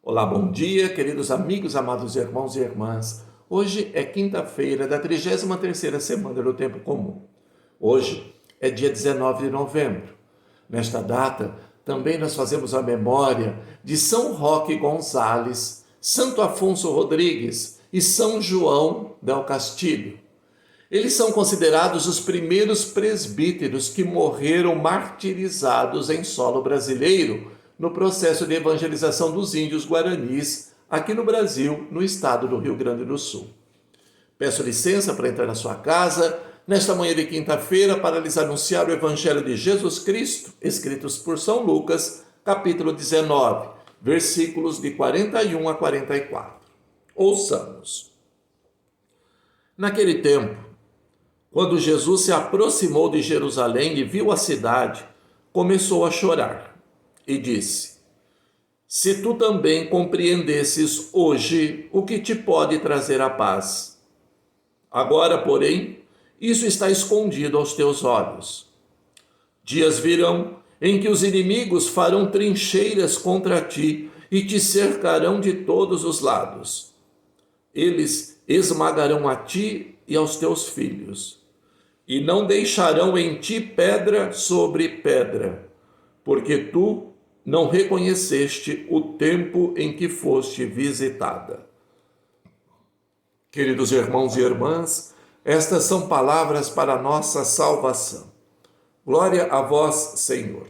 Olá, bom dia, queridos amigos, amados irmãos e irmãs. Hoje é quinta-feira da 33ª semana do Tempo Comum. Hoje é dia 19 de novembro. Nesta data, também nós fazemos a memória de São Roque Gonzales, Santo Afonso Rodrigues e São João del Castilho. Eles são considerados os primeiros presbíteros que morreram martirizados em solo brasileiro no processo de evangelização dos índios guaranis aqui no Brasil, no estado do Rio Grande do Sul. Peço licença para entrar na sua casa nesta manhã de quinta-feira para lhes anunciar o Evangelho de Jesus Cristo, escritos por São Lucas, capítulo 19, versículos de 41 a 44. Ouçamos. Naquele tempo, quando Jesus se aproximou de Jerusalém e viu a cidade, começou a chorar e disse: Se tu também compreendesses hoje o que te pode trazer a paz. Agora, porém, isso está escondido aos teus olhos. Dias virão em que os inimigos farão trincheiras contra ti e te cercarão de todos os lados. Eles esmagarão a ti e aos teus filhos, e não deixarão em ti pedra sobre pedra, porque tu não reconheceste o tempo em que foste visitada. Queridos irmãos e irmãs, estas são palavras para a nossa salvação. Glória a vós, Senhor.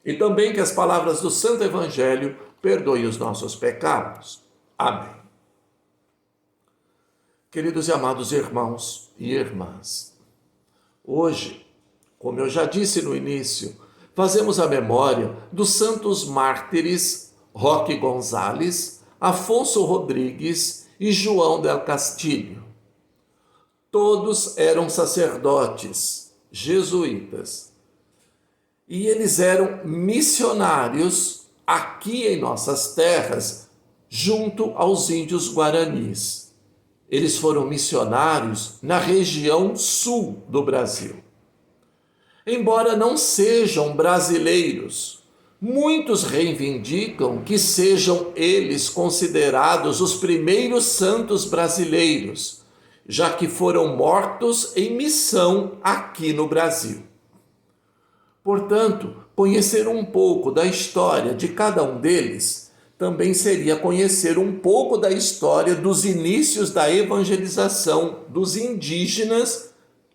E também que as palavras do Santo Evangelho perdoem os nossos pecados. Amém. Queridos e amados irmãos e irmãs, hoje, como eu já disse no início, fazemos a memória dos santos mártires Roque Gonzales, Afonso Rodrigues e João del Castilho. Todos eram sacerdotes jesuítas e eles eram missionários aqui em nossas terras, junto aos índios guaranis. Eles foram missionários na região sul do Brasil. Embora não sejam brasileiros, muitos reivindicam que sejam eles considerados os primeiros santos brasileiros, já que foram mortos em missão aqui no Brasil. Portanto, conhecer um pouco da história de cada um deles também seria conhecer um pouco da história dos inícios da evangelização dos indígenas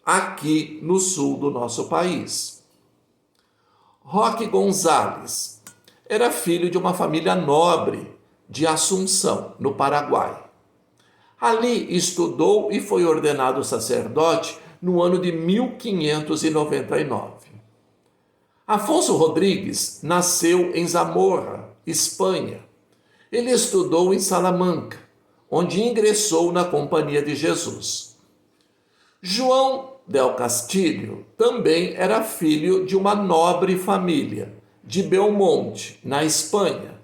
aqui no sul do nosso país. Roque Gonzales era filho de uma família nobre de Assunção, no Paraguai. Ali estudou e foi ordenado sacerdote no ano de 1599. Afonso Rodrigues nasceu em Zamora, Espanha. Ele estudou em Salamanca, onde ingressou na Companhia de Jesus. João del Castilho também era filho de uma nobre família de Belmonte, na Espanha,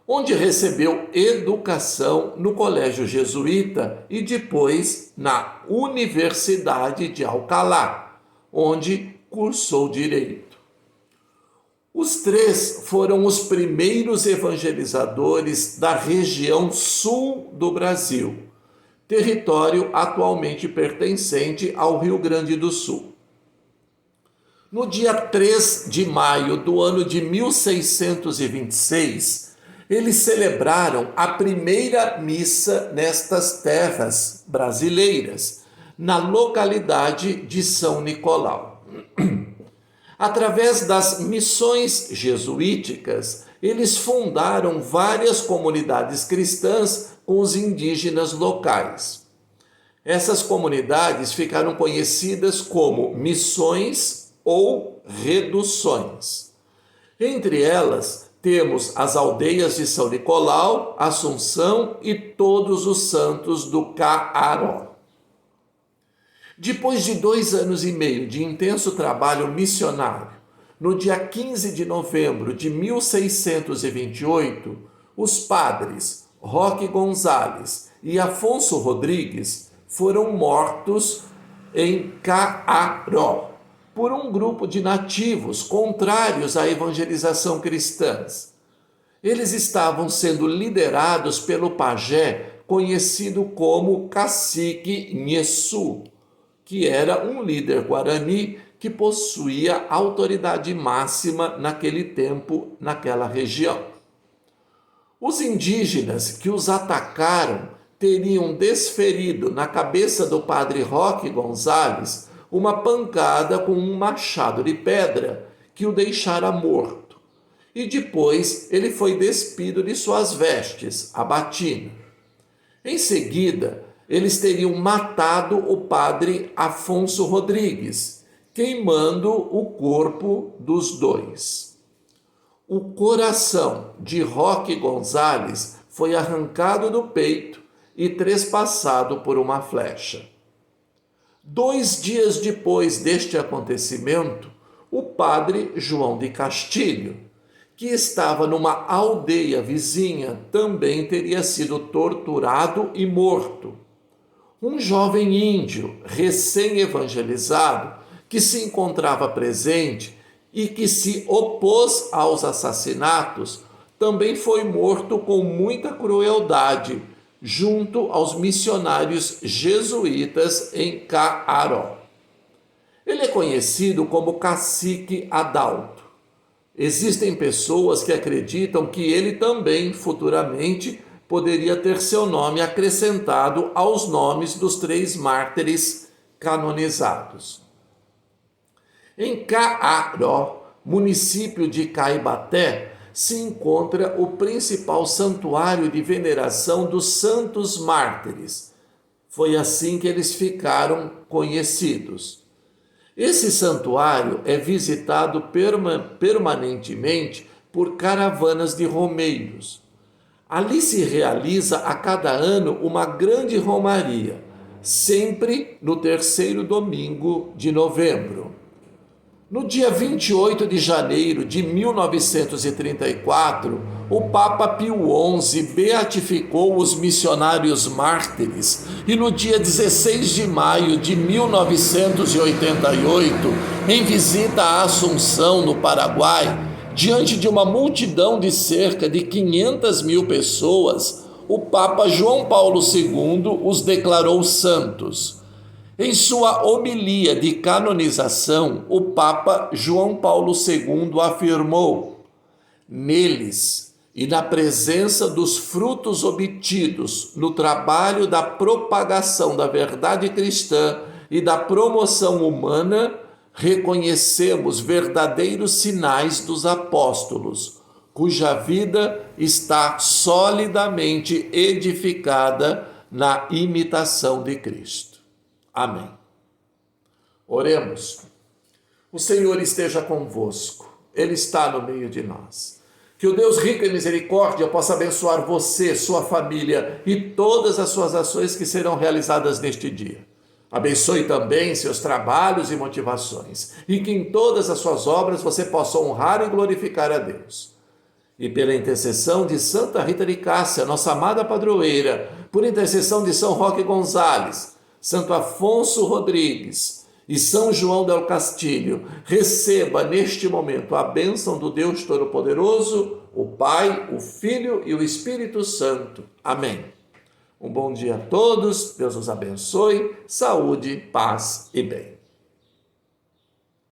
onde recebeu educação no colégio jesuíta e depois na Universidade de Alcalá, onde cursou direito. Os três foram os primeiros evangelizadores da região sul do Brasil, território atualmente pertencente ao Rio Grande do Sul. No dia 3 de maio do ano de 1626, eles celebraram a primeira missa nestas terras brasileiras, na localidade de São Nicolau. Através das missões jesuíticas, eles fundaram várias comunidades cristãs com os indígenas locais. Essas comunidades ficaram conhecidas como missões ou reduções. Entre elas, temos as aldeias de São Nicolau, Assunção e Todos os Santos do Caaró. Depois de 2 anos e meio de intenso trabalho missionário, no dia 15 de novembro de 1628, os padres Roque Gonzales e Afonso Rodrigues foram mortos em Caaró por um grupo de nativos contrários à evangelização cristã. Eles estavam sendo liderados pelo pajé conhecido como Cacique Nhesu, que era um líder guarani que possuía autoridade máxima naquele tempo, naquela região. Os indígenas que os atacaram teriam desferido na cabeça do padre Roque Gonzales uma pancada com um machado de pedra que o deixara morto. E depois ele foi despido de suas vestes, a batina. Em seguida, eles teriam matado o padre Afonso Rodrigues, queimando o corpo dos dois. O coração de Roque Gonzales foi arrancado do peito e trespassado por uma flecha. 2 dias depois deste acontecimento, o padre João de Castilho, que estava numa aldeia vizinha, também teria sido torturado e morto. Um jovem índio, recém-evangelizado, que se encontrava presente e que se opôs aos assassinatos, também foi morto com muita crueldade, junto aos missionários jesuítas em Caaró. Ele é conhecido como Cacique Adalto. Existem pessoas que acreditam que ele também, futuramente, poderia ter seu nome acrescentado aos nomes dos 3 mártires canonizados. Em Caaró, município de Caibaté, se encontra o principal santuário de veneração dos santos mártires. Foi assim que eles ficaram conhecidos. Esse santuário é visitado permanentemente por caravanas de romeiros. Ali se realiza a cada ano uma grande romaria, sempre no 3º domingo de novembro. No dia 28 de janeiro de 1934, o Papa Pio XI beatificou os missionários mártires e no dia 16 de maio de 1988, em visita à Assunção, no Paraguai, diante de uma multidão de cerca de 500 mil pessoas, o Papa João Paulo II os declarou santos. Em sua homilia de canonização, o Papa João Paulo II afirmou: neles e na presença dos frutos obtidos no trabalho da propagação da verdade cristã e da promoção humana, reconhecemos verdadeiros sinais dos apóstolos, cuja vida está solidamente edificada na imitação de Cristo. Amém. Oremos. O Senhor esteja convosco. Ele está no meio de nós. Que o Deus rico em misericórdia possa abençoar você, sua família e todas as suas ações que serão realizadas neste dia. Abençoe também seus trabalhos e motivações e que em todas as suas obras você possa honrar e glorificar a Deus. E pela intercessão de Santa Rita de Cássia, nossa amada padroeira, por intercessão de São Roque Gonzales, Santo Afonso Rodrigues e São João del Castilho, receba neste momento a bênção do Deus Todo-Poderoso, o Pai, o Filho e o Espírito Santo. Amém. Um bom dia a todos, Deus os abençoe, saúde, paz e bem.